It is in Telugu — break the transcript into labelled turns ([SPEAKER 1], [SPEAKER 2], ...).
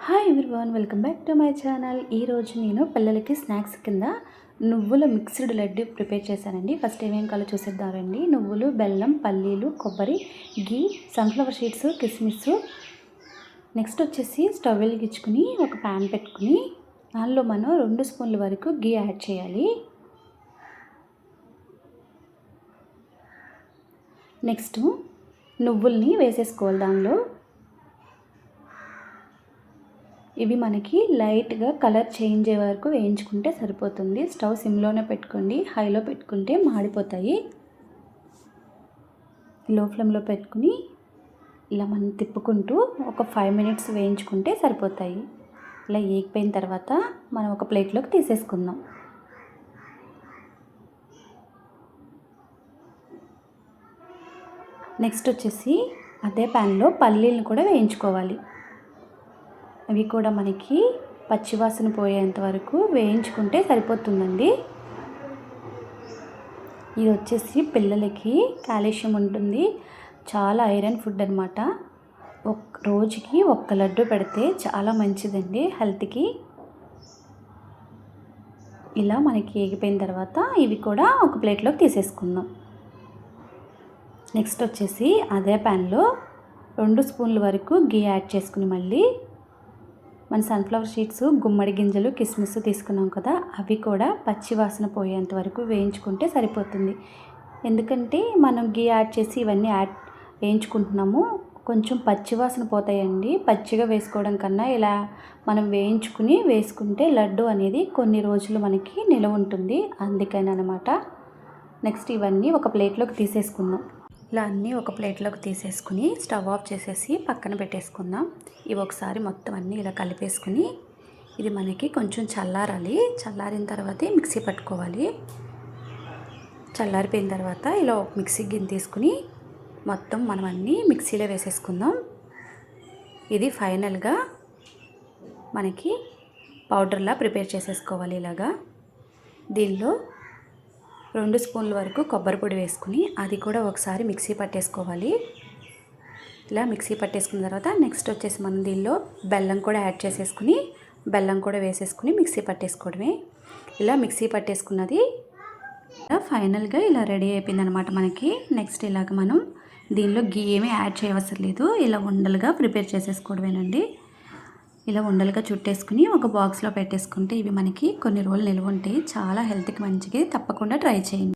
[SPEAKER 1] Hi everyone, welcome back to my channel. ఈరోజు నేను పిల్లలకి స్నాక్స్ కింద నువ్వుల మిక్స్డ్ లడ్డు ప్రిపేర్ చేశానండి. ఫస్ట్ ఏమేం కావాలో చూసేద్దామండి. నువ్వులు, బెల్లం, పల్లీలు, కొబ్బరి, గీ, సన్ఫ్లవర్ సీడ్స్, కిస్మిస్. నెక్స్ట్ వచ్చేసి స్టవ్ వెలిగించుకుని ఒక ప్యాన్ పెట్టుకుని దానిలో మనం 2 స్పూన్ల వరకు గీ యాడ్ చేయాలి. నెక్స్ట్ నువ్వుల్ని వేసేసుకోవాలి దానిలో. ఇవి మనకి లైట్గా కలర్ చేంజ్ అయ్యే వరకు వేయించుకుంటే సరిపోతుంది. స్టవ్ సిమ్లోనే పెట్టుకోండి, హైలో పెట్టుకుంటే మాడిపోతాయి. లో ఫ్లేమ్లో పెట్టుకుని ఇలా మనం తిప్పుకుంటూ ఒక 5 మినిట్స్ వేయించుకుంటే సరిపోతాయి. ఇలా ఏగిపోయిన తర్వాత మనం ఒక ప్లేట్లోకి తీసేసుకుందాం. నెక్స్ట్ వచ్చేసి అదే ప్యాన్లో పల్లీలను కూడా వేయించుకోవాలి. అవి కూడా మనకి పచ్చివాసన పోయేంత వరకు వేయించుకుంటే సరిపోతుందండి. ఇది వచ్చేసి పిల్లలకి కాల్షియం ఉంటుంది, చాలా ఐరన్ ఫుడ్ అనమాట. రోజుకి ఒక్క లడ్డు పెడితే చాలా మంచిదండి హెల్త్కి. ఇలా మనకి ఏగిపోయిన తర్వాత ఇవి కూడా ఒక ప్లేట్లోకి తీసేసుకుందాం. నెక్స్ట్ వచ్చేసి అదే ప్యాన్లో 2 స్పూన్ల వరకు గీ యాడ్ చేసుకుని మళ్ళీ మన సన్ఫ్లవర్ సీడ్స్, గుమ్మడి గింజలు, కిస్మిస్ తీసుకున్నాం కదా, అవి కూడా పచ్చి వాసన పోయేంత వరకు వేయించుకుంటే సరిపోతుంది. ఎందుకంటే మనం గీ యాడ్ చేసి ఇవన్నీ వేయించుకుంటున్నాము, కొంచెం పచ్చి వాసన పోతాయండి. పచ్చిగా వేసుకోవడం కన్నా ఇలా మనం వేసుకుంటే లడ్డు అనేది కొన్ని రోజులు మనకి నిలవ ఉంటుంది, అందుకని అనమాట. నెక్స్ట్ ఇవన్నీ ఒక ప్లేట్లోకి తీసేసుకుందాం. ఇలా అన్నీ ఒక ప్లేట్లోకి తీసేసుకుని స్టవ్ ఆఫ్ చేసేసి పక్కన పెట్టేసుకుందాం. ఇవి ఒకసారి మొత్తం అన్నీ ఇలా కలిపేసుకుని ఇది మనకి కొంచెం చల్లారాలి. చల్లారిన తర్వాతే మిక్సీ పట్టుకోవాలి. చల్లారిపోయిన తర్వాత ఇలా ఒక మిక్సీ గిన్నె తీసుకుని మొత్తం మనం అన్నీ మిక్సీలో వేసేసుకుందాం. ఇది ఫైనల్గా మనకి పౌడర్లా ప్రిపేర్ చేసేసుకోవాలి. ఇలాగా దీనిలో 2 స్పూన్ల వరకు కొబ్బరి పొడి వేసుకుని అది కూడా ఒకసారి మిక్సీ పట్టేసుకోవాలి. ఇలా మిక్సీ పట్టేసుకున్న తర్వాత నెక్స్ట్ వచ్చేసి మనం దీనిలో బెల్లం కూడా యాడ్ చేసేసుకుని బెల్లం కూడా వేసేసుకుని మిక్సీ పట్టేసుకోవడమే. ఇలా మిక్సీ పట్టేసుకున్నది ఫైనల్గా ఇలా రెడీ అయిపోయింది అనమాట మనకి. నెక్స్ట్ ఇలాగ మనం దీనిలో గీ ఏమీ యాడ్ చేయవసరం లేదు, ఇలా ఉండలుగా ప్రిపేర్ చేసేసుకోవడమేనండి. ఇలా ఉండలుగా చుట్టేసుకుని ఒక బాక్స్లో పెట్టేసుకుంటే ఇవి మనకి కొన్ని రోజులు నిల్వ ఉంటాయి. చాలా హెల్త్కి మంచిది, తప్పకుండా ట్రై చేయండి.